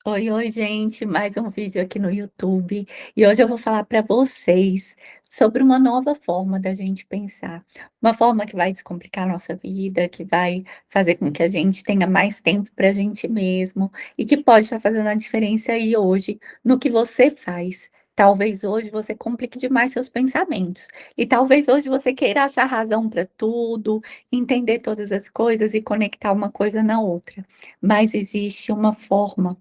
Oi, oi, gente, mais um vídeo aqui no YouTube. E hoje eu vou falar para vocês sobre uma nova forma da gente pensar. Uma forma que vai descomplicar a nossa vida, que vai fazer com que a gente tenha mais tempo para a gente mesmo e que pode estar fazendo a diferença aí hoje no que você faz. Talvez hoje você complique demais seus pensamentos. E talvez hoje você queira achar razão para tudo, entender todas as coisas e conectar uma coisa na outra. Mas existe uma forma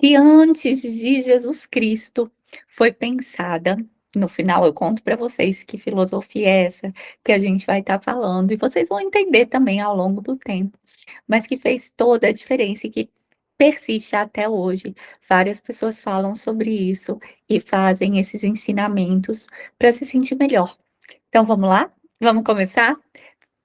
e antes de Jesus Cristo foi pensada. No final eu conto para vocês que filosofia é essa que a gente vai estar falando e vocês vão entender também ao longo do tempo, mas que fez toda a diferença e que persiste até hoje. Várias pessoas falam sobre isso e fazem esses ensinamentos para se sentir melhor. Então vamos lá? Vamos começar?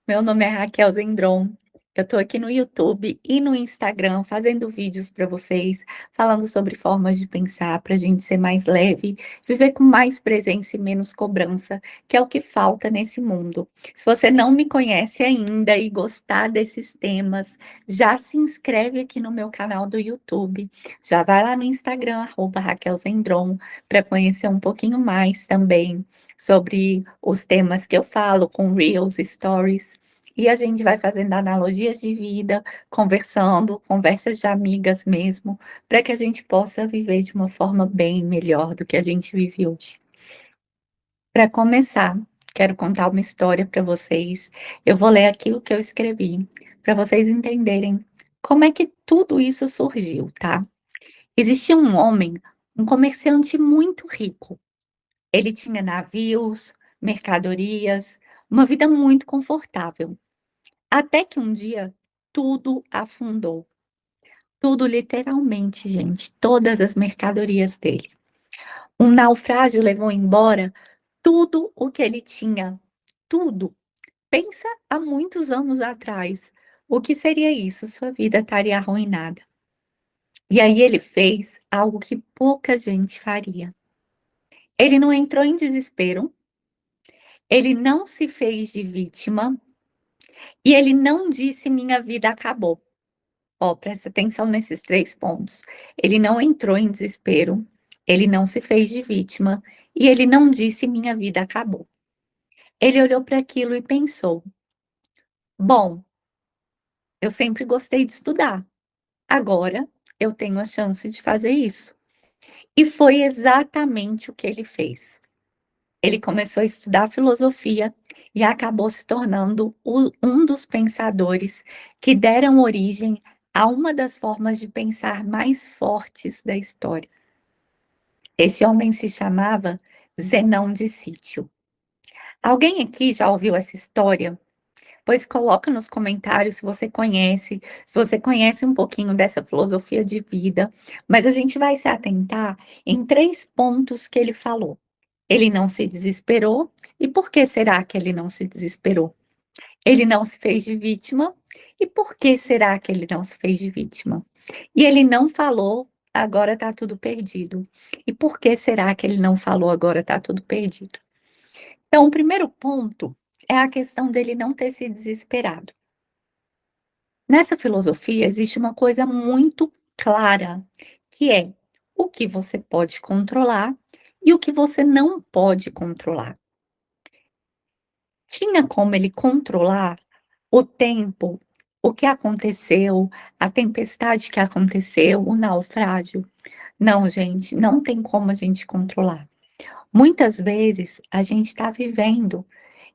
Meu nome é Raquel Zendron. Eu estou aqui no YouTube e no Instagram fazendo vídeos para vocês, falando sobre formas de pensar para a gente ser mais leve, viver com mais presença e menos cobrança, que é o que falta nesse mundo. Se você não me conhece ainda e gostar desses temas, já se inscreve aqui no meu canal do YouTube, já vai lá no Instagram, Raquel Zendron, para conhecer um pouquinho mais também sobre os temas que eu falo com Reels, Stories. E a gente vai fazendo analogias de vida, conversando, conversas de amigas mesmo, para que a gente possa viver de uma forma bem melhor do que a gente vive hoje. Para começar, quero contar uma história para vocês. Eu vou ler aqui o que eu escrevi, para vocês entenderem como é que tudo isso surgiu, tá? Existia um homem, um comerciante muito rico. Ele tinha navios, mercadorias, uma vida muito confortável. Até que um dia tudo afundou. Tudo literalmente, gente, todas as mercadorias dele. Um naufrágio levou embora tudo o que ele tinha. Tudo. Pensa há muitos anos atrás. O que seria isso? Sua vida estaria arruinada. E aí ele fez algo que pouca gente faria. Ele não entrou em desespero, ele não se fez de vítima e ele não disse minha vida acabou. Ó, presta atenção nesses 3 pontos. Ele não entrou em desespero, ele não se fez de vítima e ele não disse: "Minha vida acabou". Ele olhou para aquilo e pensou: "Bom, eu sempre gostei de estudar, agora eu tenho a chance de fazer isso". E foi exatamente o que ele fez. Ele começou a estudar filosofia e acabou se tornando um dos pensadores que deram origem a uma das formas de pensar mais fortes da história. Esse homem se chamava Zenão de Sítio. Alguém aqui já ouviu essa história? Pois coloca nos comentários se você conhece um pouquinho dessa filosofia de vida, mas a gente vai se atentar em 3 pontos que ele falou. Ele não se desesperou, e por que será que ele não se desesperou? Ele não se fez de vítima, e por que será que ele não se fez de vítima? E ele não falou: "Agora está tudo perdido". E por que será que ele não falou: "Agora está tudo perdido"? Então, o primeiro ponto é a questão dele não ter se desesperado. Nessa filosofia existe uma coisa muito clara, que é o que você pode controlar e o que você não pode controlar. Tinha como ele controlar o tempo, o que aconteceu, a tempestade que aconteceu, o naufrágio? Não, gente, não tem como a gente controlar. Muitas vezes a gente está vivendo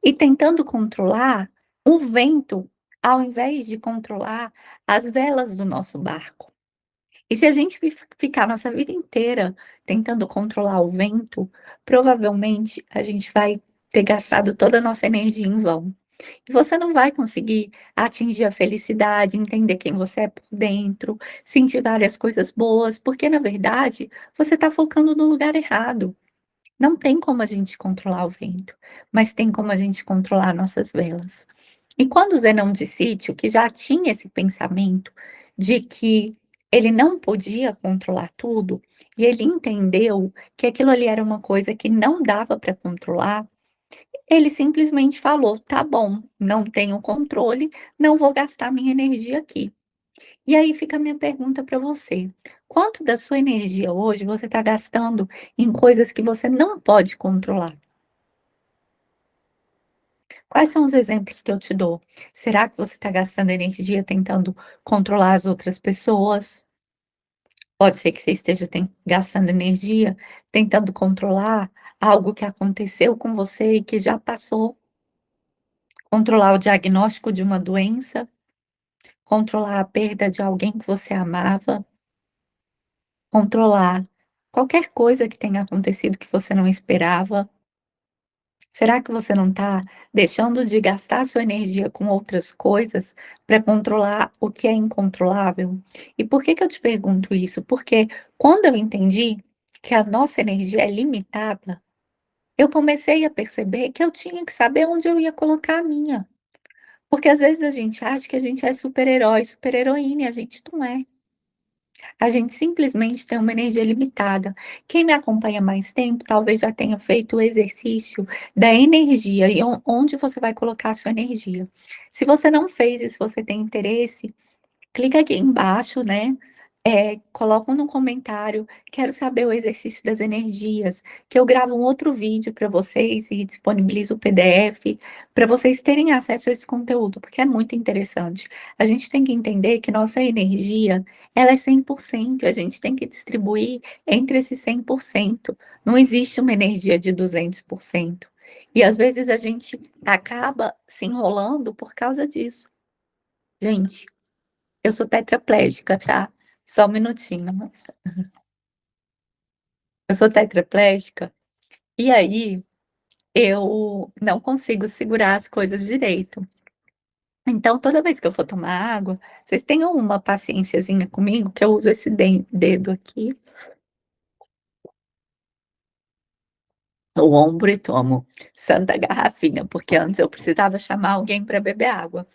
e tentando controlar o vento, ao invés de controlar as velas do nosso barco. E se a gente ficar nossa vida inteira tentando controlar o vento, provavelmente a gente vai ter gastado toda a nossa energia em vão. E você não vai conseguir atingir a felicidade, entender quem você é por dentro, sentir várias coisas boas, porque na verdade você está focando no lugar errado. Não tem como a gente controlar o vento, mas tem como a gente controlar nossas velas. E quando Zenão de Sítio, que já tinha esse pensamento de que ele não podia controlar tudo, e ele entendeu que aquilo ali era uma coisa que não dava para controlar, ele simplesmente falou: "Tá bom, não tenho controle, não vou gastar minha energia aqui". E aí fica a minha pergunta para você: quanto da sua energia hoje você está gastando em coisas que você não pode controlar? Quais são os exemplos que eu te dou? Será que você está gastando energia tentando controlar as outras pessoas? Pode ser que você esteja gastando energia tentando controlar algo que aconteceu com você e que já passou, controlar o diagnóstico de uma doença, controlar a perda de alguém que você amava, controlar qualquer coisa que tenha acontecido que você não esperava. Será que você não está deixando de gastar sua energia com outras coisas para controlar o que é incontrolável? E por que que eu te pergunto isso? Porque quando eu entendi que a nossa energia é limitada, eu comecei a perceber que eu tinha que saber onde eu ia colocar a minha. Porque às vezes a gente acha que a gente é super-herói, super-heroína, e a gente não é. A gente simplesmente tem uma energia limitada. Quem me acompanha há mais tempo, talvez já tenha feito o exercício da energia e onde você vai colocar a sua energia. Se você não fez e se você tem interesse, clica aqui embaixo, né, coloca no comentário: "Quero saber o exercício das energias", que eu gravo um outro vídeo para vocês e disponibilizo o PDF, para vocês terem acesso a esse conteúdo, porque é muito interessante. A gente tem que entender que nossa energia, ela é 100% e a gente tem que distribuir entre esses 100%. Não existe uma energia de 200%. E às vezes a gente acaba se enrolando por causa disso. Gente, eu sou tetraplégica, tá? Só um minutinho. Eu sou tetraplégica, e aí eu não consigo segurar as coisas direito. Então, toda vez que eu for tomar água, vocês tenham uma paciênciazinha comigo, que eu uso esse dedo aqui, o ombro e tomo santa garrafinha, porque antes eu precisava chamar alguém para beber água.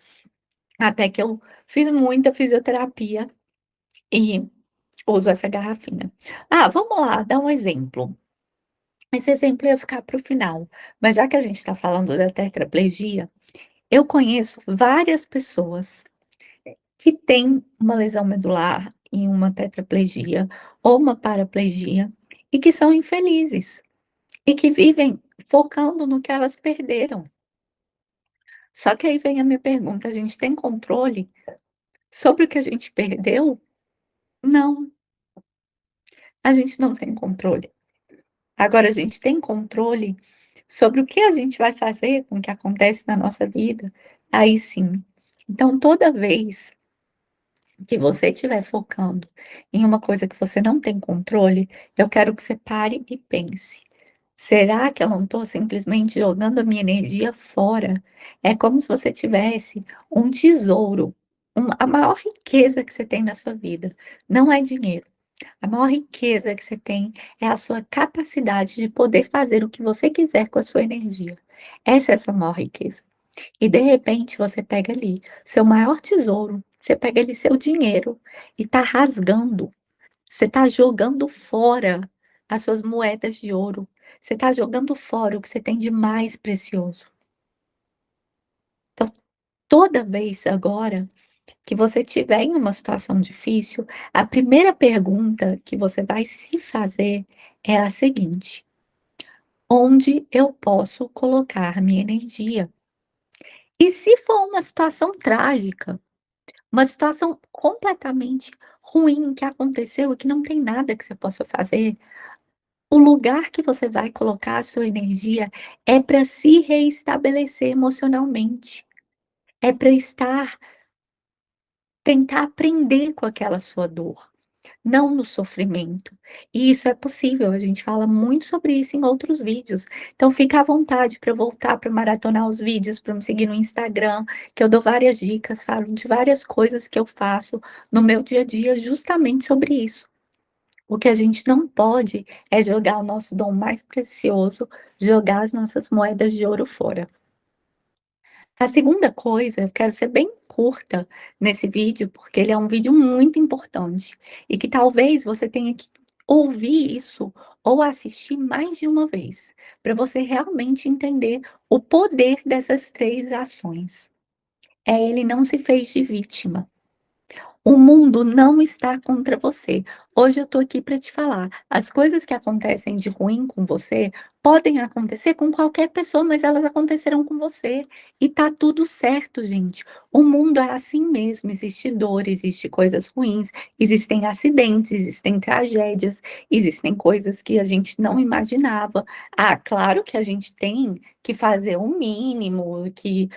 Até que eu fiz muita fisioterapia e uso essa garrafinha. Ah, vamos lá, dar um exemplo. Esse exemplo ia ficar para o final, mas já que a gente está falando da tetraplegia, eu conheço várias pessoas que têm uma lesão medular e uma tetraplegia ou uma paraplegia e que são infelizes e que vivem focando no que elas perderam. Só que aí vem a minha pergunta: a gente tem controle sobre o que a gente perdeu? Não, a gente não tem controle. Agora a gente tem controle sobre o que a gente vai fazer com o que acontece na nossa vida, aí sim. Então, toda vez que você estiver focando em uma coisa que você não tem controle, eu quero que você pare e pense: será que eu não estou simplesmente jogando a minha energia fora? É como se você tivesse um tesouro, a maior riqueza que você tem na sua vida. Não é dinheiro. A maior riqueza que você tem é a sua capacidade de poder fazer o que você quiser com a sua energia. Essa é a sua maior riqueza. E de repente você pega ali seu maior tesouro, você pega ali seu dinheiro e tá rasgando. Você tá jogando fora as suas moedas de ouro. Você tá jogando fora o que você tem de mais precioso. Então, toda vez agora que você estiver em uma situação difícil, a primeira pergunta que você vai se fazer é a seguinte: onde eu posso colocar minha energia? E se for uma situação trágica, uma situação completamente ruim que aconteceu e que não tem nada que você possa fazer, o lugar que você vai colocar a sua energia é para se reestabelecer emocionalmente, é para tentar aprender com aquela sua dor. Não no sofrimento. E isso é possível, a gente fala muito sobre isso em outros vídeos. Então fica à vontade para voltar para maratonar os vídeos, para me seguir no Instagram, que eu dou várias dicas, falo de várias coisas que eu faço no meu dia a dia justamente sobre isso. O que a gente não pode é jogar o nosso dom mais precioso, jogar as nossas moedas de ouro fora. A segunda coisa, eu quero ser bem curta nesse vídeo, porque ele é um vídeo muito importante e que talvez você tenha que ouvir isso ou assistir mais de uma vez, para você realmente entender o poder dessas três ações. É, ele não se fez de vítima. O mundo não está contra você. Hoje eu tô aqui para te falar, as coisas que acontecem de ruim com você, podem acontecer com qualquer pessoa, mas elas acontecerão com você. E tá tudo certo, gente. O mundo é assim mesmo, existe dor, existe coisas ruins, existem acidentes, existem tragédias, existem coisas que a gente não imaginava. Ah, claro que a gente tem que fazer o mínimo, que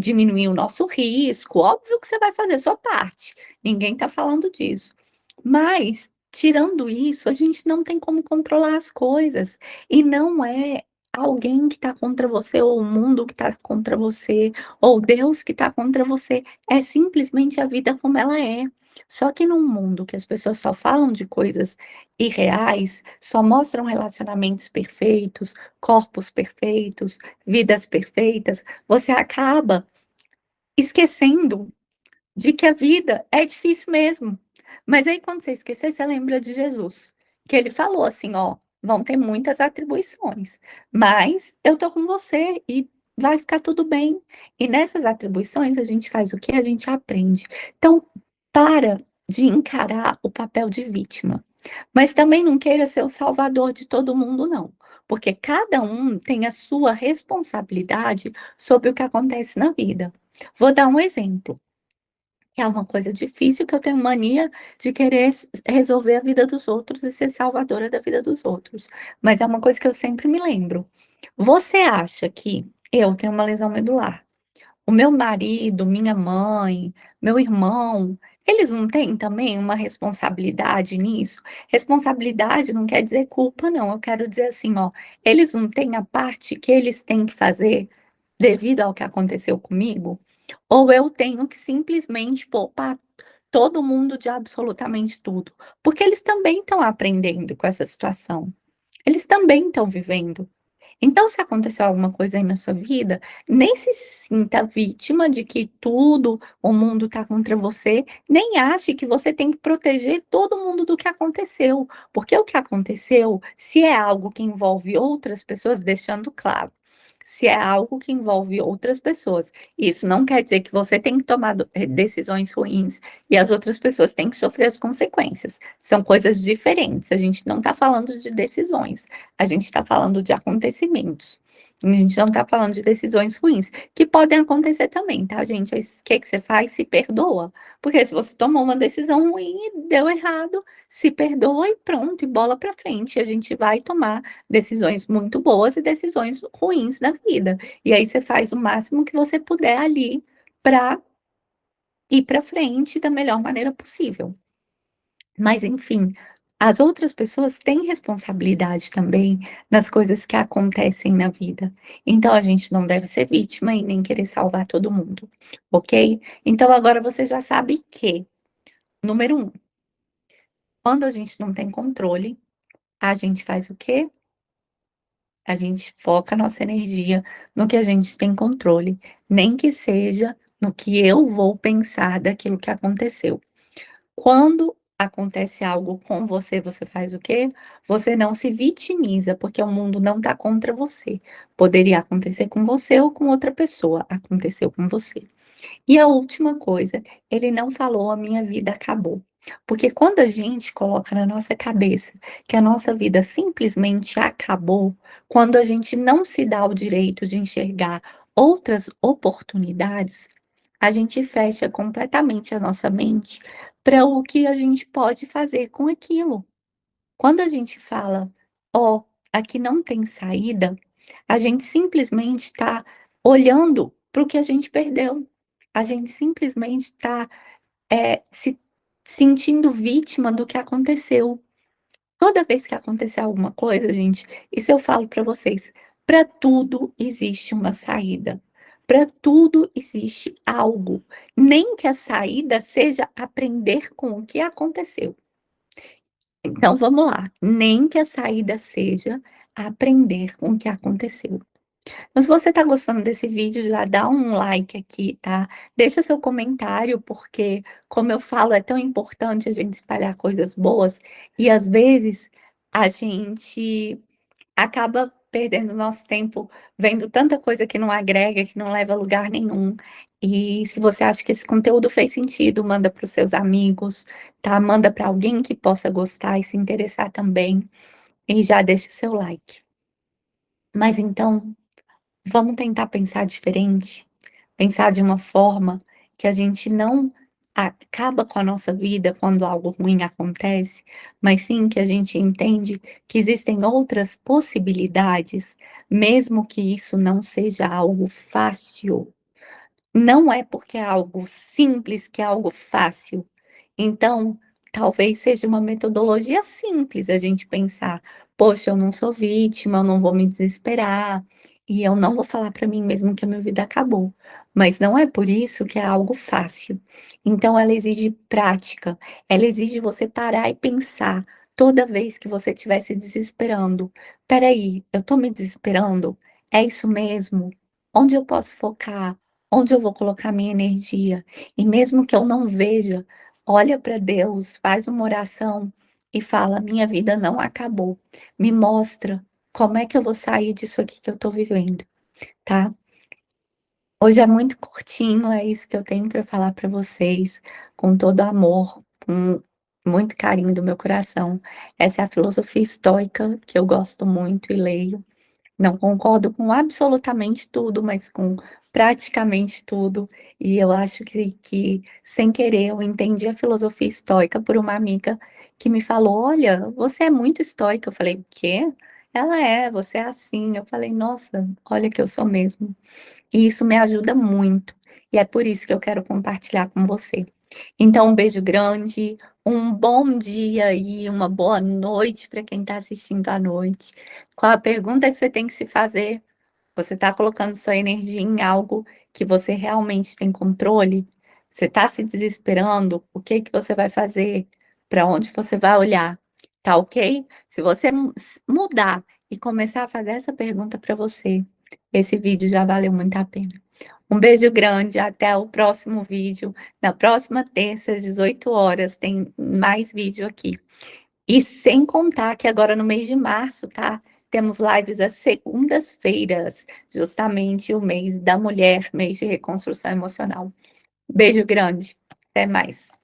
diminuir o nosso risco. Óbvio que você vai fazer a sua parte. Ninguém está falando disso. Mas, tirando isso, a gente não tem como controlar as coisas. E não é alguém que está contra você, ou o mundo que está contra você, ou Deus que está contra você. É simplesmente a vida como ela é. Só que num mundo que as pessoas só falam de coisas irreais, só mostram relacionamentos perfeitos, corpos perfeitos, vidas perfeitas, você acaba esquecendo de que a vida é difícil mesmo. Mas aí quando você esquecer, você lembra de Jesus, que ele falou assim: "Ó, vão ter muitas atribuições, mas eu tô com você e vai ficar tudo bem". E nessas atribuições a gente faz o quê? A gente aprende. Então, para de encarar o papel de vítima, mas também não queira ser o salvador de todo mundo não, porque cada um tem a sua responsabilidade sobre o que acontece na vida. Vou dar um exemplo. É uma coisa difícil que eu tenho mania de querer resolver a vida dos outros e ser salvadora da vida dos outros, mas é uma coisa que eu sempre me lembro. Você acha que eu tenho uma lesão medular, o meu marido, minha mãe, meu irmão, eles não têm também uma responsabilidade nisso? Responsabilidade não quer dizer culpa não, eu quero dizer assim, ó, eles não têm a parte que eles têm que fazer devido ao que aconteceu comigo? Ou eu tenho que simplesmente poupar todo mundo de absolutamente tudo? Porque eles também estão aprendendo com essa situação. Eles também estão vivendo. Então, se aconteceu alguma coisa aí na sua vida, nem se sinta vítima de que tudo, o mundo está contra você, nem ache que você tem que proteger todo mundo do que aconteceu, porque o que aconteceu, se é algo que envolve outras pessoas, deixando claro, se é algo que envolve outras pessoas, isso não quer dizer que você tem que tomar decisões ruins e as outras pessoas têm que sofrer as consequências. São coisas diferentes. A gente não está falando de decisões. A gente está falando de acontecimentos. A gente não está falando de decisões ruins, que podem acontecer também, tá, gente? Aí, o que que você faz? Se perdoa. Porque se você tomou uma decisão ruim e deu errado, se perdoa e pronto, e bola pra frente. A gente vai tomar decisões muito boas e decisões ruins na vida. E aí você faz o máximo que você puder ali para ir pra frente da melhor maneira possível. Mas enfim, as outras pessoas têm responsabilidade também nas coisas que acontecem na vida. Então a gente não deve ser vítima e nem querer salvar todo mundo, ok? Então agora você já sabe que, número um, quando a gente não tem controle, a gente faz o quê? A gente foca a nossa energia no que a gente tem controle, nem que seja no que eu vou pensar daquilo que aconteceu. Quando acontece algo com você, você faz o quê? Você não se vitimiza, porque o mundo não está contra você. Poderia acontecer com você ou com outra pessoa, aconteceu com você. E a última coisa, ele não falou: "A minha vida acabou". Porque quando a gente coloca na nossa cabeça que a nossa vida simplesmente acabou, quando a gente não se dá o direito de enxergar outras oportunidades, a gente fecha completamente a nossa mente para o que a gente pode fazer com aquilo. Quando a gente fala: "Ó, aqui não tem saída", a gente simplesmente está olhando para o que a gente perdeu. A gente simplesmente está, se sentindo vítima do que aconteceu. Toda vez que acontecer alguma coisa, gente, isso eu falo para vocês, para tudo existe uma saída. Para tudo existe algo. Nem que a saída seja aprender com o que aconteceu. Então vamos lá, nem que a saída seja aprender com o que aconteceu. Então se você está gostando desse vídeo, já dá um like aqui, tá? Deixa seu comentário, porque, como eu falo, é tão importante a gente espalhar coisas boas e às vezes a gente acaba perdendo nosso tempo vendo tanta coisa que não agrega, que não leva a lugar nenhum. E se você acha que esse conteúdo fez sentido, manda para os seus amigos, tá? Manda para alguém que possa gostar e se interessar também, e já deixa seu like. Mas então, vamos tentar pensar diferente? Pensar de uma forma que a gente não acaba com a nossa vida quando algo ruim acontece, mas sim que a gente entende que existem outras possibilidades, mesmo que isso não seja algo fácil. Não é porque é algo simples que é algo fácil. Então, talvez seja uma metodologia simples a gente pensar: "Poxa, eu não sou vítima, eu não vou me desesperar, e eu não vou falar para mim mesmo que a minha vida acabou". Mas não é por isso que é algo fácil. Então ela exige prática, ela exige você parar e pensar toda vez que você estiver se desesperando: "Espera aí, eu estou me desesperando? É isso mesmo? Onde eu posso focar? Onde eu vou colocar minha energia?". E mesmo que eu não veja, olha para Deus, faz uma oração e fala: "Minha vida não acabou. Me mostra como é que eu vou sair disso aqui que eu estou vivendo", tá? Hoje é muito curtinho, é isso que eu tenho para falar para vocês, com todo amor, com muito carinho do meu coração. Essa é a filosofia estoica que eu gosto muito e leio. Não concordo com absolutamente tudo, mas com praticamente tudo. E eu acho que sem querer, eu entendi a filosofia estoica por uma amiga que me falou: "Olha, você é muito estoica". Eu falei: "O quê?". Ela: "É, você é assim". Eu falei: "Nossa, olha que eu sou mesmo". E isso me ajuda muito, e é por isso que eu quero compartilhar com você. Então um beijo grande, um bom dia e uma boa noite para quem está assistindo à noite. Qual a pergunta que você tem que se fazer: você está colocando sua energia em algo que você realmente tem controle? Você está se desesperando? O que que você vai fazer? Para onde você vai olhar? Tá ok? Se você mudar e começar a fazer essa pergunta para você, esse vídeo já valeu muito a pena. Um beijo grande, até o próximo vídeo. Na próxima terça, às 18 horas, tem mais vídeo aqui. E sem contar que agora no mês de março, tá? Temos lives às segundas-feiras, justamente o mês da mulher, mês de reconstrução emocional. Beijo grande, até mais.